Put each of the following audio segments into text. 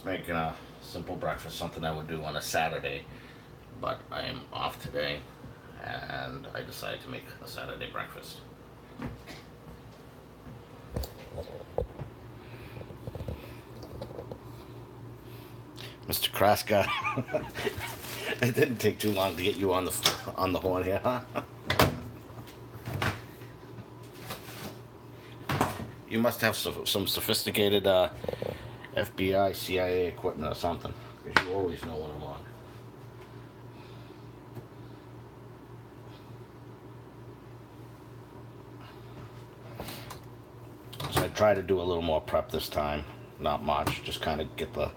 just making a simple breakfast, something I would do on a Saturday, but I am off today, and I decided to make a Saturday breakfast. Mr. Kraska, it didn't take too long to get you on the horn here, huh? You must have some sophisticated FBI, CIA equipment or something, because you always know when I'm on. So I try to do a little more prep this time. Not much, just kind of get the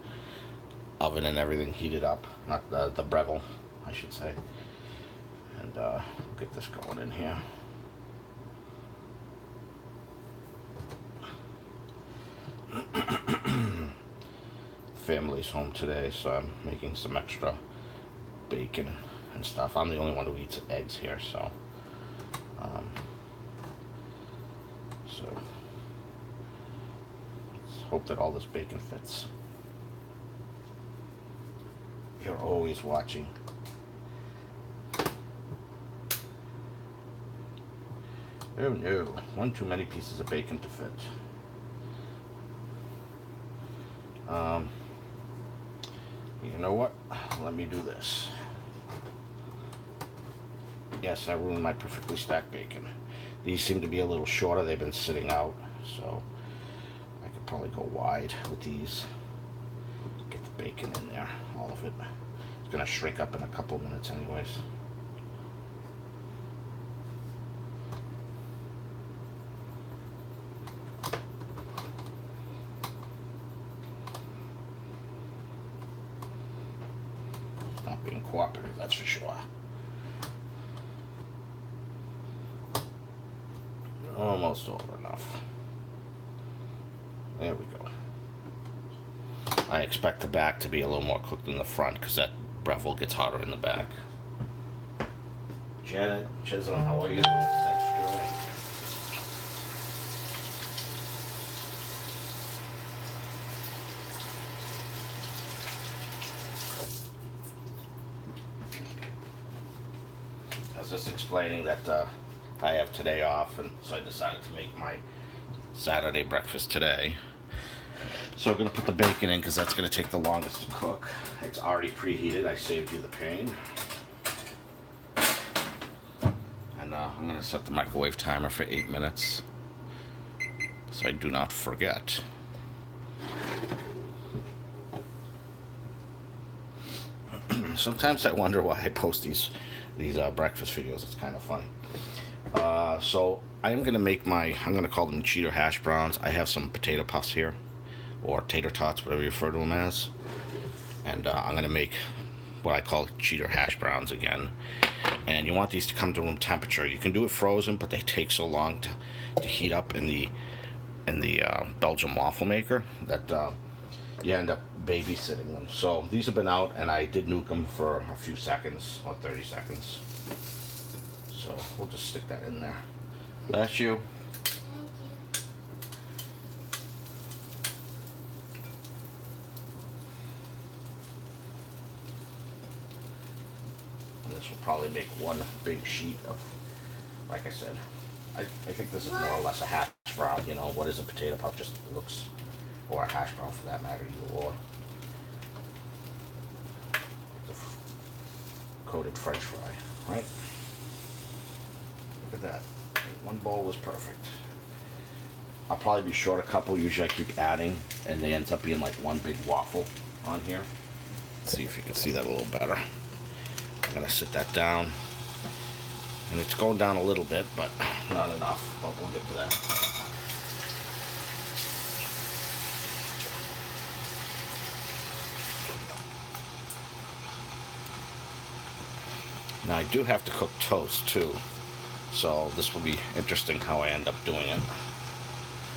oven and everything heated up. Not the Breville, I should say. And get this going in here. Family's home today, so I'm making some extra bacon and stuff. I'm the only one who eats eggs here, so let's hope that all this bacon fits. You're always watching. Oh no, one too many pieces of bacon to fit. You know what? Let me do this. Yes, I ruined my perfectly stacked bacon. These seem to be a little shorter. They've been sitting out, so I could probably go wide with these. Get the bacon in there, all of it. It's gonna shrink up in a couple minutes anyways. Not being cooperative, that's for sure. Almost over enough. There we go. I expect the back to be a little more cooked than the front because that Breville gets hotter in the back. Janet Chisholm, how are you? Thanks for joining. I was just explaining that I have today off, and so I decided to make my Saturday breakfast today. So I'm going to put the bacon in because that's going to take the longest to cook. It's already preheated. I saved you the pain. And I'm going to set the microwave timer for 8 minutes so I do not forget. Sometimes I wonder why I post these breakfast videos. It's kind of funny. So I am going to make I'm going to call them cheater hash browns. I have some potato puffs here, or tater tots, whatever you refer to them as. And I'm going to make what I call cheater hash browns again. And you want these to come to room temperature. You can do it frozen, but they take so long to heat up in the Belgian waffle maker that you end up babysitting them. So these have been out, and I did nuke them for a few seconds, or 30 seconds. So we'll just stick that in there. Bless you. This will probably make one big sheet of, like I said, I think this is more or less a hash brown. You know, what is a potato puff? Just looks, or a hash brown for that matter, either or. The coated French fry, right? Look at that. One bowl was perfect. I'll probably be short a couple. Usually I keep adding, and they end up being like one big waffle on here. Let's see if you can see that a little better. I'm gonna sit that down, and it's going down a little bit, but not enough. But we'll get to that. Now I do have to cook toast too, so this will be interesting how I end up doing it.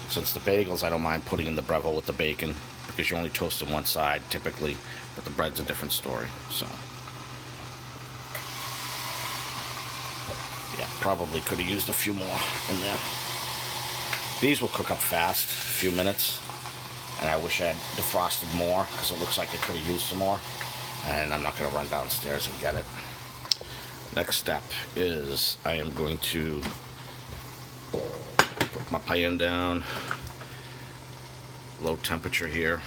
Since the bagels, I don't mind putting in the Breville with the bacon because you only toast on one side typically, but the bread's a different story. So yeah, probably could have used a few more in there. These will cook up fast, a few minutes, and I wish I had defrosted more because it looks like it could have used some more, and I'm not going to run downstairs and get it. Next step is I am going to put my pan down, low temperature here.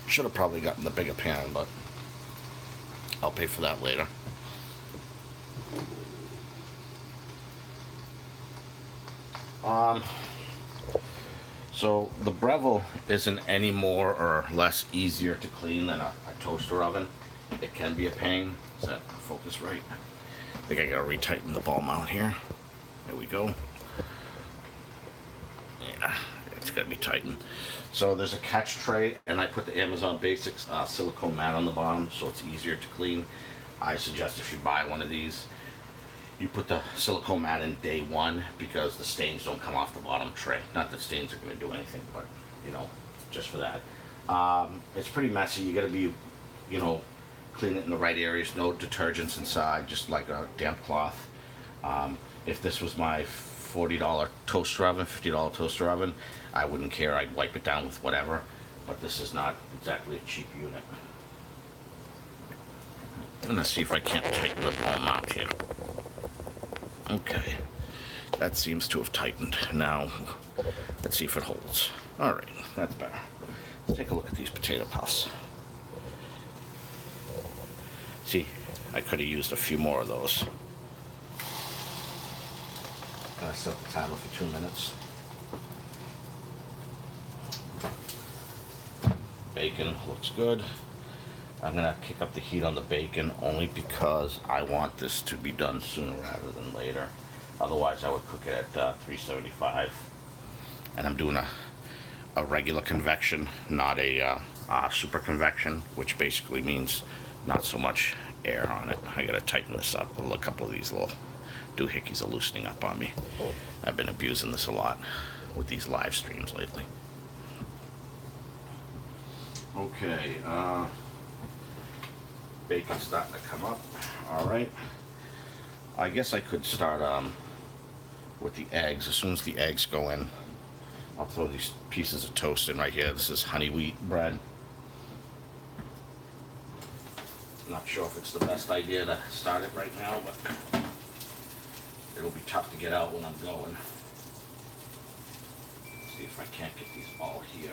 Should have probably gotten the bigger pan, but I'll pay for that later. So the Breville isn't any more or less easier to clean than a toaster oven. It can be a pain. Is that focus right? I think I gotta retighten the ball mount here. There we go. Yeah, it's gotta be tightened. So there's a catch tray, and I put the Amazon Basics silicone mat on the bottom, so it's easier to clean. I suggest if you buy one of these, you put the silicone mat in day one because the stains don't come off the bottom tray. Not that stains are going to do anything, but you know, just for that. It's pretty messy. You got to be, you know, clean it in the right areas. No detergents inside, just like a damp cloth. If this was my $40 toaster oven, $50 toaster oven, I wouldn't care. I'd wipe it down with whatever. But this is not exactly a cheap unit. I'm gonna see if I can't tighten the ball mount here. Okay, that seems to have tightened. Now, let's see if it holds. All right, that's better. Let's take a look at these potato puffs. See, I could have used a few more of those. Gonna set the timer for 2 minutes. Bacon looks good. I'm gonna kick up the heat on the bacon only because I want this to be done sooner rather than later. Otherwise, I would cook it at 375. And I'm doing a regular convection, not a super convection, which basically means not so much air on it. I gotta tighten this up. A couple of these little doohickeys are loosening up on me. I've been abusing this a lot with these live streams lately. Okay, bacon's starting to come up. All right. I guess I could start with the eggs. As soon as the eggs go in, I'll throw these pieces of toast in right here. This is honey wheat bread. Not sure if it's the best idea to start it right now, but it'll be tough to get out when I'm going. See if I can't get these all here.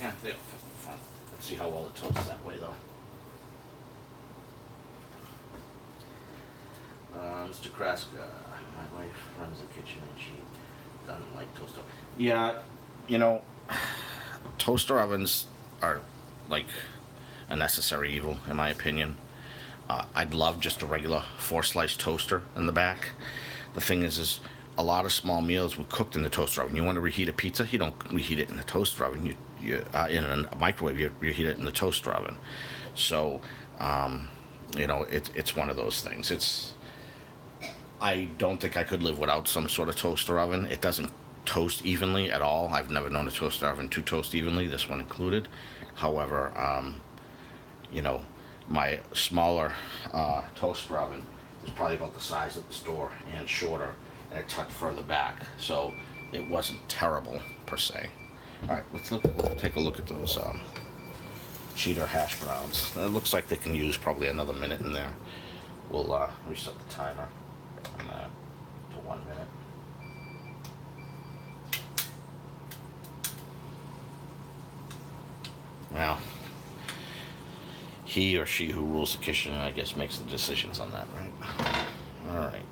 Yeah, they'll fit in the front. Let's see how well it toasts that way, though. Mr. Kraska, my wife runs the kitchen and she doesn't like toaster. Yeah, you know, toaster ovens are like a necessary evil, in my opinion. I'd love just a regular 4-slice toaster in the back. The thing is a lot of small meals were cooked in the toaster oven. You want to reheat a pizza, you don't reheat it in the toaster oven. You in a microwave, you reheat it in the toaster oven. So, you know, it's one of those things. I don't think I could live without some sort of toaster oven. It doesn't toast evenly at all. I've never known a toaster oven to toast evenly, this one included. However, you know, my smaller toaster oven is probably about the size of the store and shorter, and it tucked further back, so it wasn't terrible per se. All right, let's take a look at those cheddar hash browns. It looks like they can use probably another minute in there. We'll reset the timer to 1 minute. Well, he or she who rules the kitchen, I guess, makes the decisions on that, right? All right,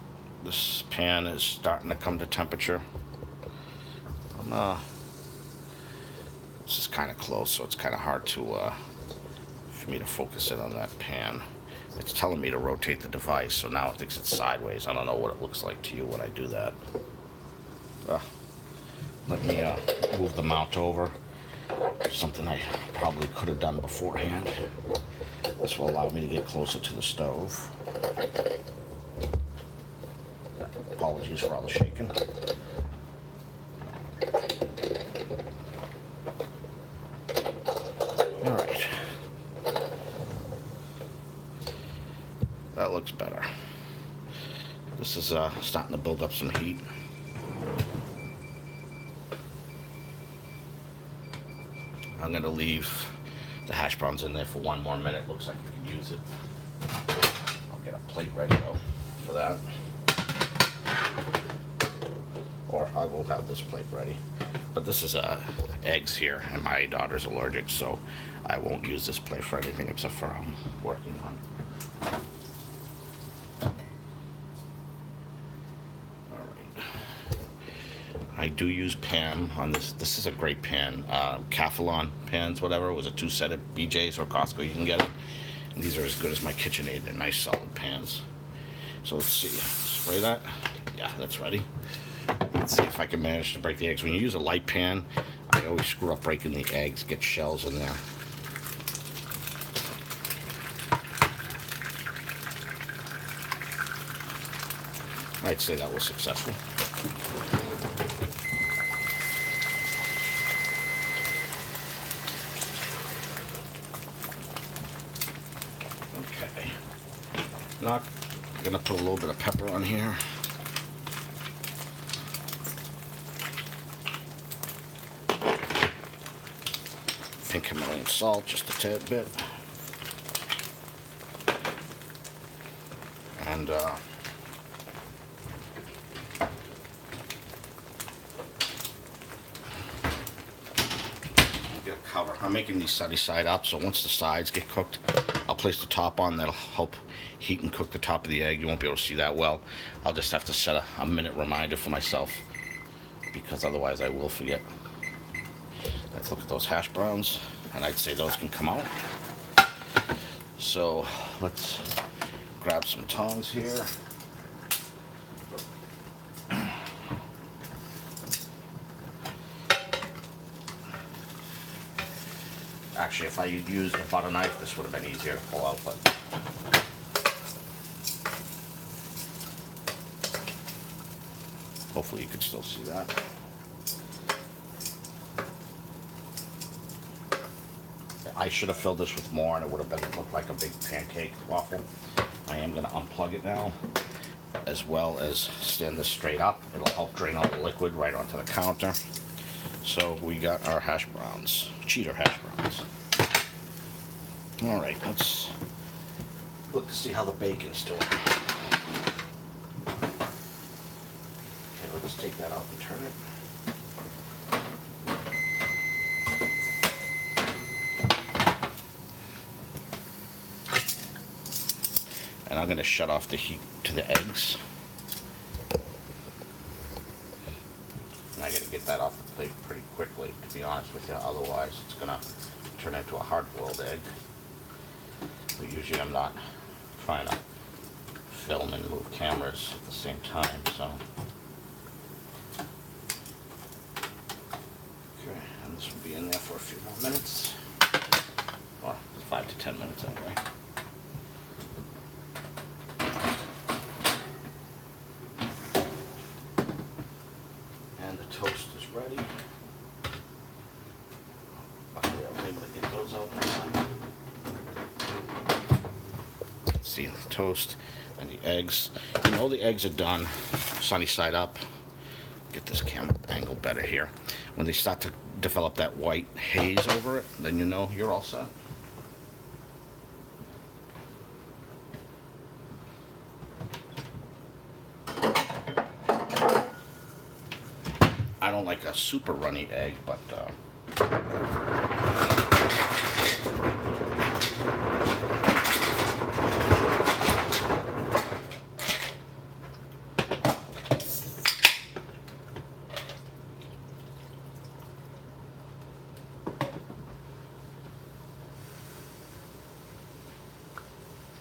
this pan is starting to come to temperature. This is kind of close, so it's kind of hard to for me to focus in on that pan. It's telling me to rotate the device, so now it thinks it's sideways. I don't know what it looks like to you when I do that. Let me move the mount over. Something I probably could have done beforehand. This will allow me to get closer to the stove. Apologies for all the shaking. All right. That looks better. This is starting to build up some heat. I'm gonna leave the hash browns in there for 1 more minute. Looks like we can use it. I'll get a plate ready though for that. Or I will have this plate ready. But this is eggs here, and my daughter's allergic, so I won't use this plate for anything except for working on. Alright. I do use pan on this. This is a great pan. Calphalon pans, whatever. It was a 2-set at BJ's or Costco. You can get it. And these are as good as my KitchenAid. They're nice, solid pans. So let's see. Spray that. Yeah, that's ready. Let's see if I can manage to break the eggs. When you use a light pan, I always screw up breaking the eggs, get shells in there. I'd say that was successful. Okay. Now I'm gonna put a little bit of pepper on here. Pink Himalayan salt, just a tad bit. And get a cover. I'm making these sunny side up, so once the sides get cooked, I'll place the top on. That'll help heat and cook the top of the egg. You won't be able to see that well. I'll just have to set a minute reminder for myself, because otherwise I will forget. Let's look at those hash browns, and I'd say those can come out. So let's grab some tongs here. Actually, if I had used a butter knife, this would have been easier to pull out, but hopefully you can still see that. I should have filled this with more, and it would have looked like a big pancake waffle. I am going to unplug it now, as well as stand this straight up. It'll help drain all the liquid right onto the counter. So we got our hash browns, cheater hash browns. All right, let's look to see how the bacon's doing. Okay, let's take that out and turn it. And I'm going to shut off the heat to the eggs. And I got to get that off the plate pretty quickly, to be honest with you. Otherwise, it's going to turn into a hard-boiled egg. But usually I'm not trying to film and move cameras at the same time, so. Okay, and this will be in there for a few more minutes. Or 5 to 10 minutes anyway. Toast is ready. Luckily, I was able to get those out now. See the toast and the eggs. You know the eggs are done, sunny side up. Get this camera angle better here. When they start to develop that white haze over it, then you know you're all set. I don't like a super runny egg, but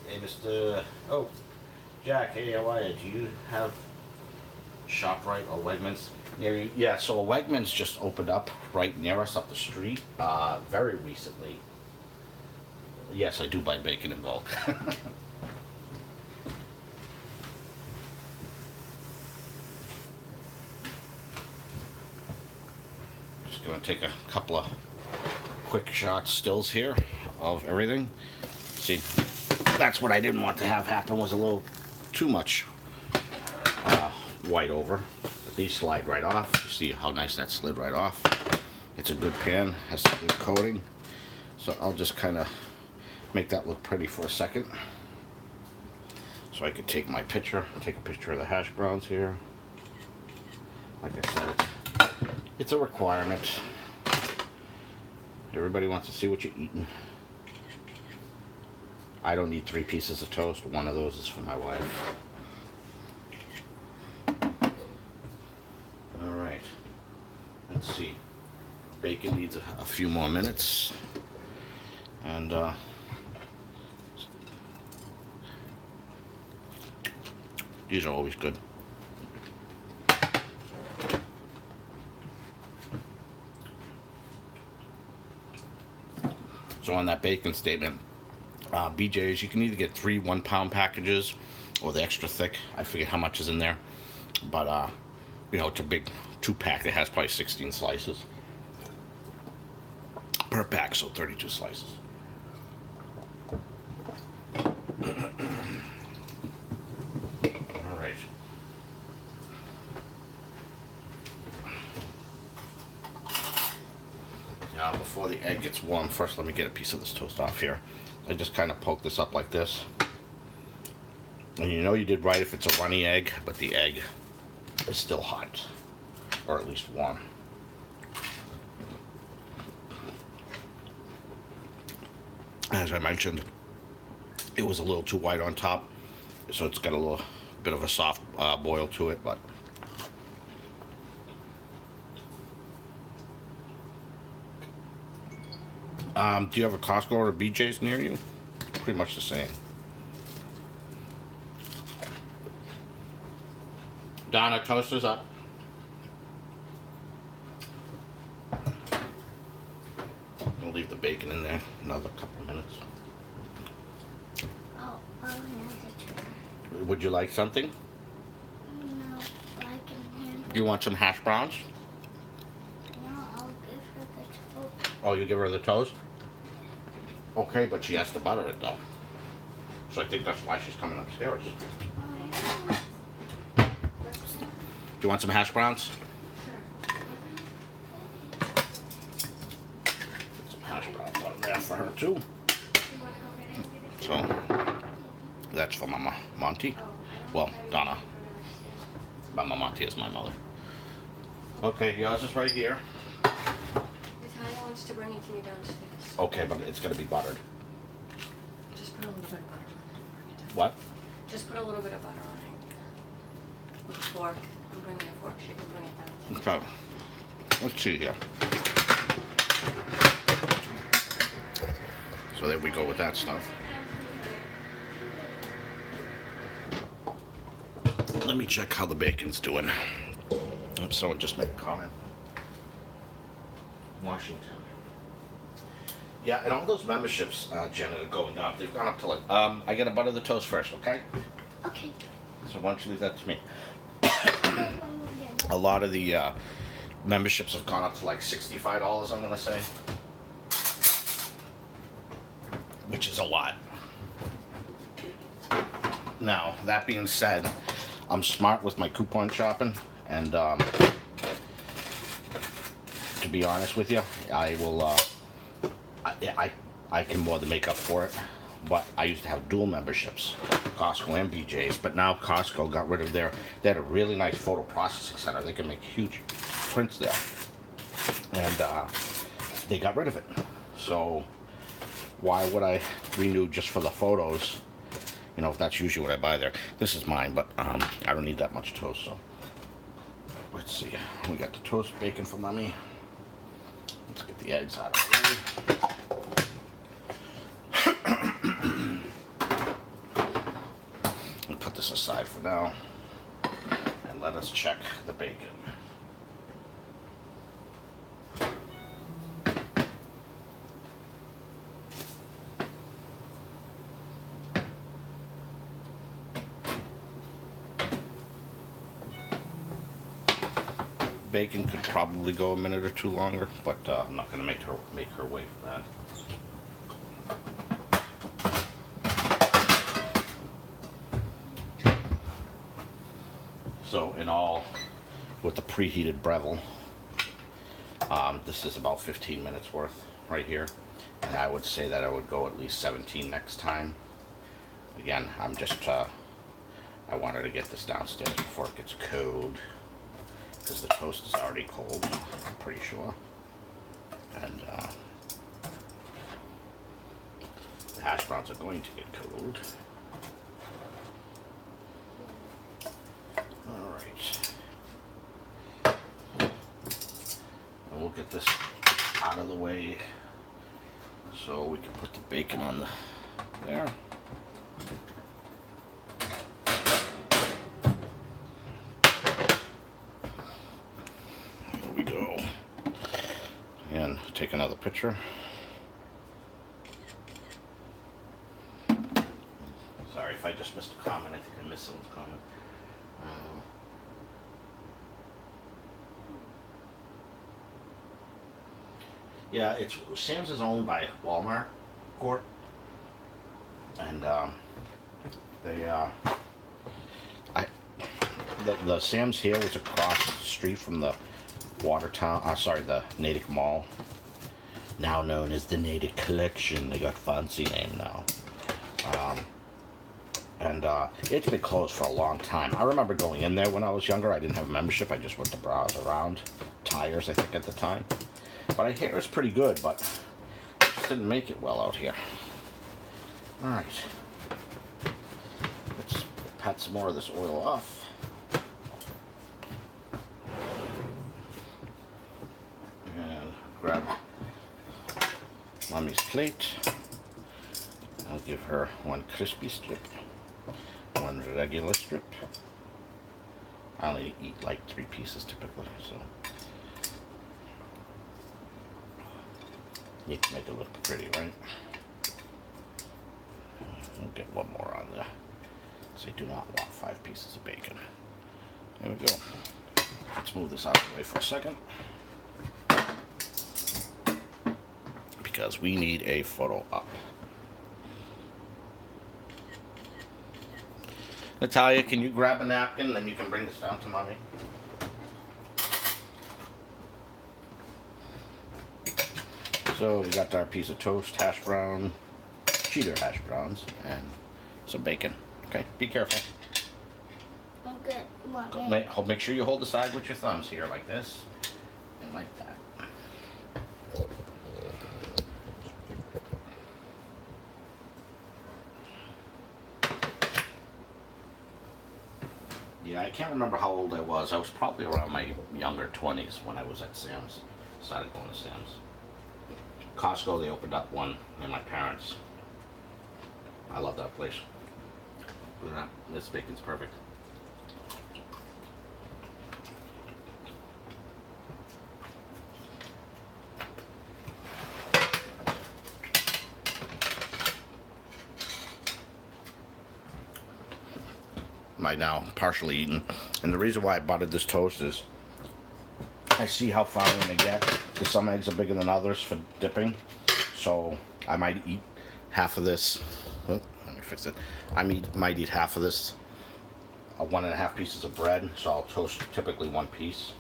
hey, Mr. Oh, Jack, hey, how are you? Do you have ShopRite or Wegmans near you? Yeah, so a Wegmans just opened up right near us up the street very recently. Yes, I do buy bacon in bulk. Just gonna take a couple of quick shots stills here of everything. See, that's what I didn't want to have happen, was a little too much white over. These slide right off. You see how nice that slid right off. It's a good pan, has some good coating. So I'll just kind of make that look pretty for a second. So I could take my picture, take a picture of the hash browns here. Like I said, it's a requirement. Everybody wants to see what you're eating. I don't need 3 pieces of toast. One of those is for my wife. All right. Let's see. Bacon needs a few more minutes. And these are always good. So on that bacon statement, BJ's, you can either get 3 1-pound packages or the extra thick. I forget how much is in there, but you know, it's a big 2-pack that has probably 16 slices per pack, so 32 slices. All right. Now, before the egg gets warm, first let me get a piece of this toast off here. I just kind of poke this up like this. And you know you did right if it's a runny egg, but the egg is still hot, or at least warm. As I mentioned, it was a little too white on top, so it's got a little bit of a soft boil to it, but do you have a Costco or a BJ's near you? Pretty much the same. Donna, toaster's up. I'll leave the bacon in there another couple of minutes. Oh, another tray. Would you like something? No, I can handle. You want some hash browns? No, I'll give her the toast. Oh, you give her the toast? Okay, but she has to butter it though. So I think that's why she's coming upstairs. Do you want some hash browns? Put some hash browns on there for her too. So that's for Mama Monty. Well, Donna. Mama Monty is my mother. Okay, yours is right here. Natalia wants to bring it to me downstairs. Okay, but it's gonna be buttered. Just put a little bit of butter on it. What? Just put a little bit of butter on it. With a fork. I'm bringing a fork. She can bring it down. Okay. Let's see here. So there we go with that stuff. Let me check how the bacon's doing. Someone just made a comment. Washington. Yeah, and all those memberships, Jenna, are going up. They've gone up to like, I gotta butter the toast first, okay? Okay. So why don't you leave that to me? A lot of the memberships have gone up to like $65, I'm gonna say. Which is a lot. Now, that being said, I'm smart with my coupon shopping, and to be honest with you, I will, I can more than make up for it. But I used to have dual memberships, Costco and BJ's, but now Costco got rid of they had a really nice photo processing center. They can make huge prints there. And they got rid of it. So why would I renew just for the photos? You know, if that's usually what I buy there. This is mine, but I don't need that much toast, so. Let's see, we got the toast bacon for Mommy. Let's get the eggs out of the way. Put this aside for now, and let us check the bacon. Bacon could probably go a minute or two longer, but I'm not going to make her wait for that. So in all, with the preheated Breville, This is about 15 minutes worth right here. And I would say that I would go at least 17 next time. Again, I'm just, I wanted to get this downstairs before it gets cold. Because the toast is already cold, I'm pretty sure. And the hash browns are going to get cold. Alright. And we'll get this out of the way so we can put the bacon on there. There we go. And take another picture. Sorry if I just missed a comment. I think I missed someone's comment. Yeah, it's Sam's is owned by Walmart Corp, and the Sam's here was across the street from the Watertown. Sorry, the Natick Mall, now known as the Natick Collection. They got a fancy name now. And it's been closed for a long time. I remember going in there when I was younger. I didn't have a membership. I just went to browse around. Tires, I think, at the time. But I hear it's pretty good, but just didn't make it well out here. Alright. Let's pat some more of this oil off. And grab Mommy's plate. I'll give her one crispy strip, one regular strip. I only eat like 3 pieces typically, so need to make it look pretty, right? We'll get one more on there. So I do not want 5 pieces of bacon. There we go. Let's move this out of the way for a second, because we need a photo up. Natalia, can you grab a napkin and then you can bring this down to Mommy? So we got our piece of toast, hash brown, cheddar hash browns, and some bacon. Okay, be careful. Okay, Make sure you hold the side with your thumbs here, like this, and like that. Yeah, I can't remember how old I was. I was probably around my younger 20s when I was at Sam's. Started going to Sam's. Costco, they opened up one near my parents. I love that place. Look at that. This bacon's perfect. My now partially eaten. And the reason why I buttered this toast is I see how far I'm gonna get, because some eggs are bigger than others for dipping. So I might eat half of this. Oh, let me fix it. Might eat half of this, 1.5 pieces of bread. So I'll toast typically 1 piece,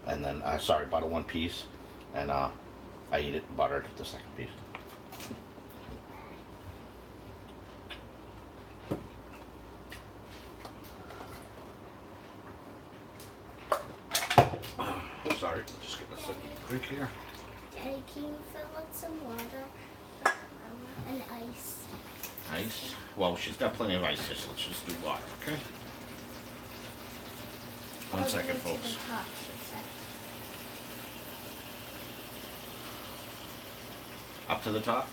and then butter 1 piece, and I eat it buttered the second piece. Sorry, just get this quick here. Daddy, can you fill up some water and ice? Ice? Well, she's got plenty of ice here, so let's just do water, okay? One second, folks. Up to the top?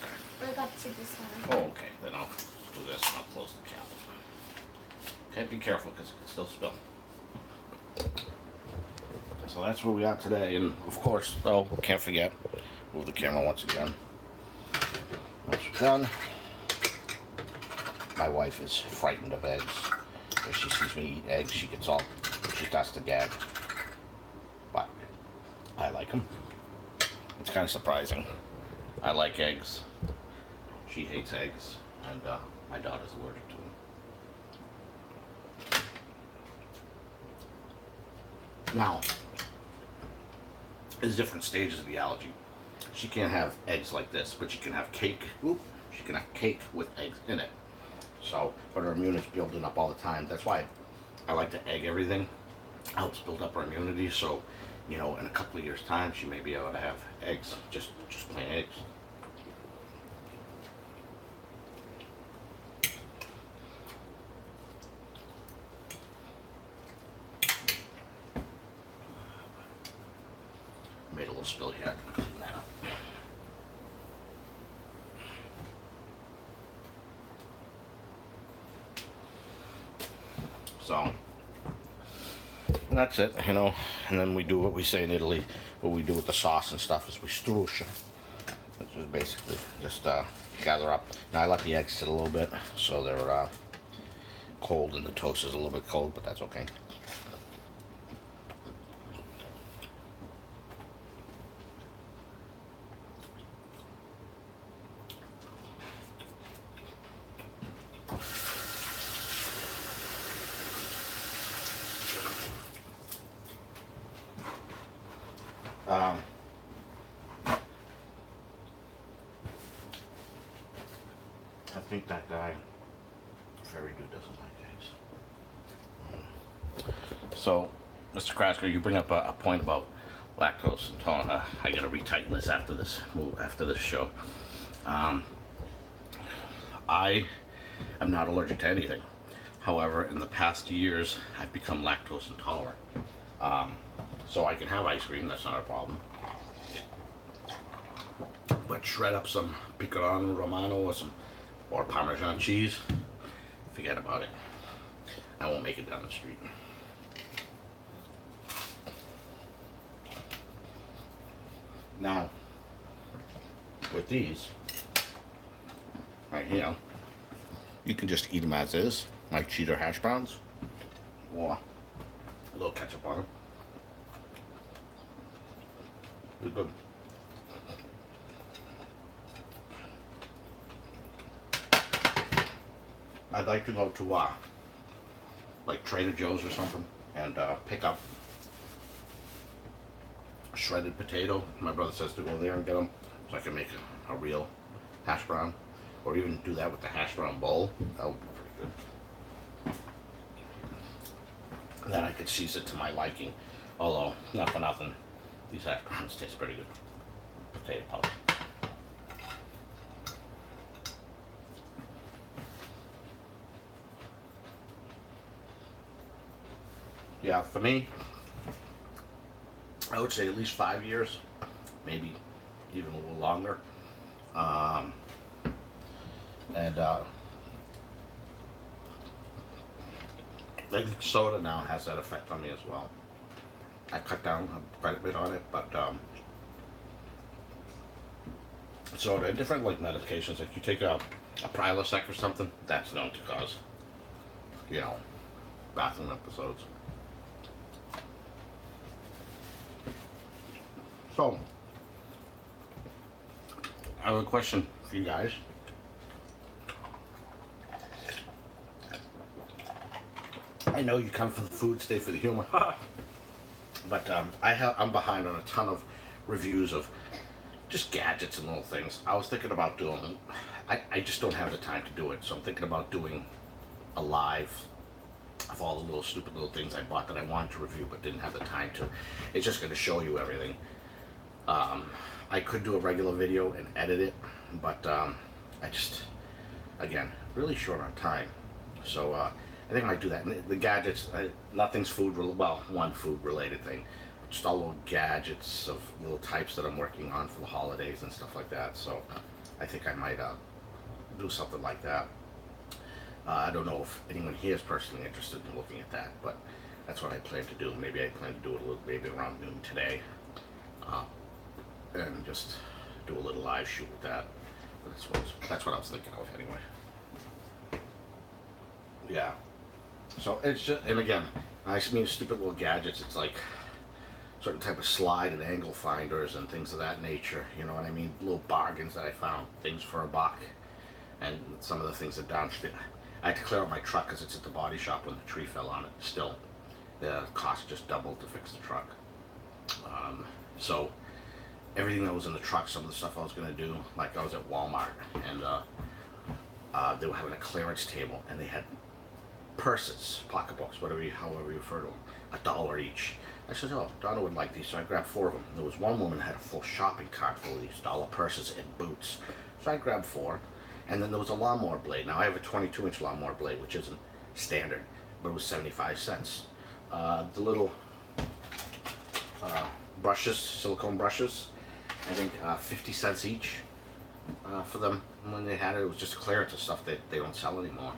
Okay. Like up to the side. Oh, okay. Then I'll do this and I'll close the cap. Okay, be careful because it can still spill. So that's where we are today, and of course, though, can't forget, move the camera once again. Once we're done, my wife is frightened of eggs. If she sees me eat eggs, she starts to gag. But I like them. It's kind of surprising. I like eggs. She hates eggs, and my daughter's allergic to them. Now, There's different stages of the allergy. She can't have eggs like this, but she can have cake. Oop, she can have cake with eggs in it. So, but her immunity's building up all the time. That's why I like to egg everything. Helps build up her immunity. So, you know, in a couple of years' time, she may be able to have eggs, just plain eggs. Made a little spill here. Clean that up. So, and that's it, you know. And then we do what we say in Italy, what we do with the sauce and stuff is we struscia, which is basically just gather up. Now I let the eggs sit a little bit, so they're cold, and the toast is a little bit cold, but that's okay. I think that guy, Fairy Dude, doesn't like eggs. So, Mr. Krasker, you bring up a point about lactose intolerant. I gotta retighten this after this show. I am not allergic to anything. However, in the past years, I've become lactose intolerant. So I can have ice cream, that's not a problem. But shred up some pecorino romano or Parmesan cheese, forget about it. I won't make it down the street. Now, with these, right here, you can just eat them as is, like cheddar hash browns, or a little ketchup on them. They're good. I'd like to go to like Trader Joe's or something and pick up a shredded potato. My brother says to go there and get them so I can make a real hash brown, or even do that with the hash brown bowl. That would be pretty good. And then I could season it to my liking. Although, not for nothing, these hash browns taste pretty good. Potato powder. Yeah, for me, I would say at least 5 years, maybe even a little longer. I think soda now has that effect on me as well. I cut down quite a bit on it, but soda and different like medications, like you take a Prilosec or something, that's known to cause, you know, bathroom episodes. So, I have a question for you guys. I know you come for the food, stay for the humor. But I'm behind on a ton of reviews of just gadgets and little things. I was thinking about doing, I just don't have the time to do it. So I'm thinking about doing a live of all the little stupid little things I bought that I wanted to review but didn't have the time to. It's just going to show you everything. I could do a regular video and edit it, but I just, again, really short on time. So I think I might do that. And the gadgets, nothing's food, well, one food related thing. Just all little gadgets of little types that I'm working on for the holidays and stuff like that. So I think I might do something like that. I don't know if anyone here is personally interested in looking at that, but that's what I plan to do. Maybe I plan to do it a little, maybe around noon today. And just do a little live shoot with that. That's what I was thinking of anyway. Yeah. So it's just, and again, I mean stupid little gadgets. It's like certain type of slide and angle finders and things of that nature. You know what I mean? Little bargains that I found, things for $1, and some of the things that downstream. I had to clear out my truck because it's at the body shop when the tree fell on it. Still, the cost just doubled to fix the truck. So everything that was in the truck, some of the stuff I was gonna do, like I was at Walmart and they were having a clearance table and they had purses, pocketbooks, however you refer to them, $1 each. I said, oh, Donna would like these, so I grabbed 4 of them. There was one woman that had a full shopping cart full of these dollar purses and boots. So I grabbed 4. And then there was a lawnmower blade. Now I have a 22-inch lawnmower blade, which isn't standard, but it was 75 cents. The little brushes, silicone brushes, I think 50 cents each for them. When they had it, it was just clearance of stuff that they don't sell anymore.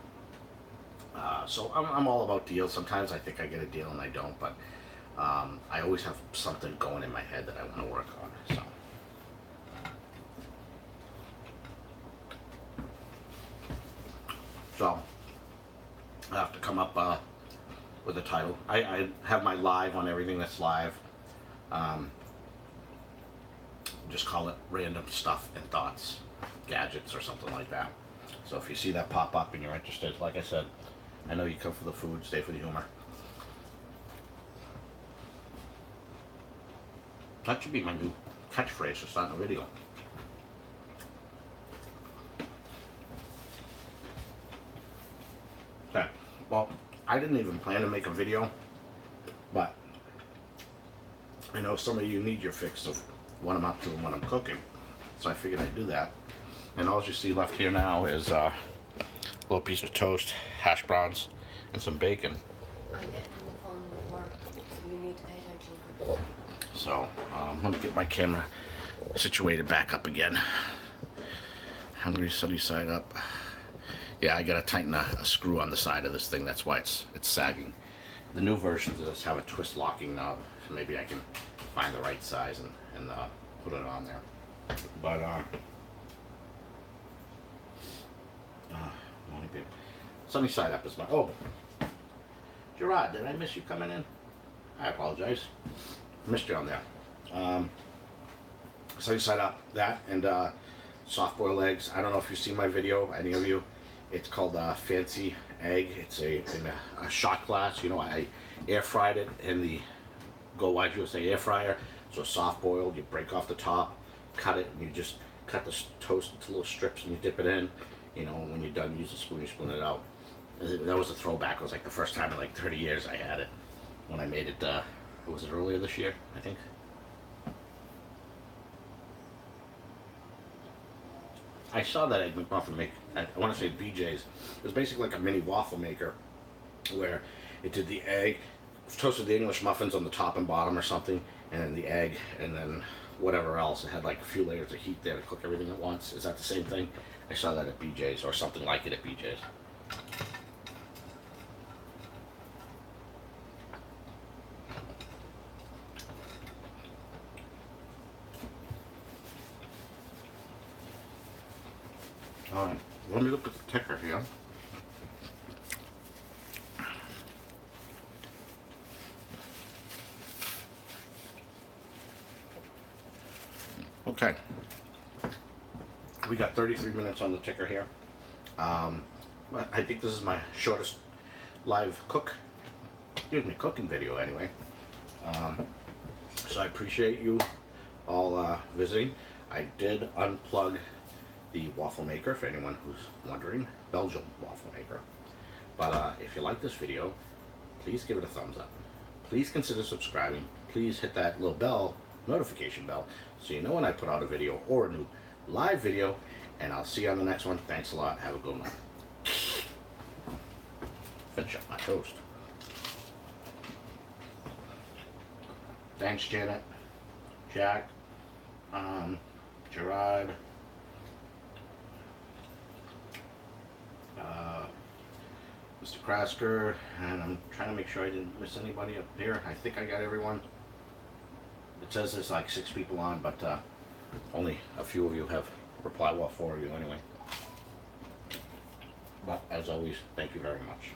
So I'm all about deals. Sometimes I think I get a deal and I don't, but I always have something going in my head that I want to work on. So I have to come up with a title. I have my live on everything that's live. Just call it random stuff and thoughts, gadgets or something like that. So if you see that pop up and you're interested, like I said, I know you come for the food, stay for the humor. That should be my new catchphrase for starting a video. Okay, well, I didn't even plan to make a video, but I know some of you need your fix of what I'm up to and what I'm cooking, so I figured I'd do that. And all you see left here now is a little piece of toast, hash browns, and some bacon. I'm getting on the phone with work, so you need to pay attention. So let me get my camera situated back up again. Hungry, sunny side up. Yeah, I gotta tighten a screw on the side of this thing. That's why it's sagging. The new versions of this have a twist locking knob, so maybe I can find the right size and put it on there. But sunny side up is my. Oh, Gerard, did I miss you coming in? I apologize. Missed you on there. Sunny side up, that, and soft boiled eggs. I don't know if you've seen my video, any of you. It's called Fancy Egg. It's in a shot glass. You know, I air fried it in the GoWISE USA air fryer. So soft boiled, you break off the top, cut it, and you just cut the toast into little strips and you dip it in. You know, when you're done, use a spoon, you spoon it out. That was a throwback. It was like the first time in like 30 years I had it. When I made it, was it earlier this year, I think? I saw that Egg McMuffin make, I want to say BJ's. It was basically like a mini waffle maker where it did the egg, toasted the English muffins on the top and bottom or something, and then the egg, and then whatever else. It had like a few layers of heat there to cook everything at once. Is that the same thing? I saw that at BJ's or something like it at BJ's. Alright, let me look at the ticker here. Okay. We got 33 minutes on the ticker here. I think this is my shortest live cooking video anyway. So I appreciate you all visiting. I did unplug the waffle maker, for anyone who's wondering, Belgian waffle maker. But if you like this video, please give it a thumbs up. Please consider subscribing. Please hit that little bell, notification bell, so you know when I put out a video or a new live video. And I'll see you on the next one. Thanks a lot. Have a good one. Finish up my toast. Thanks, Janet, Jack, Gerard, Mr. Krasker, and I'm trying to make sure I didn't miss anybody up there. I think I got everyone. It says there's like 6 people on, but only a few of you have replied. Well, 4 of you anyway. But as always, thank you very much.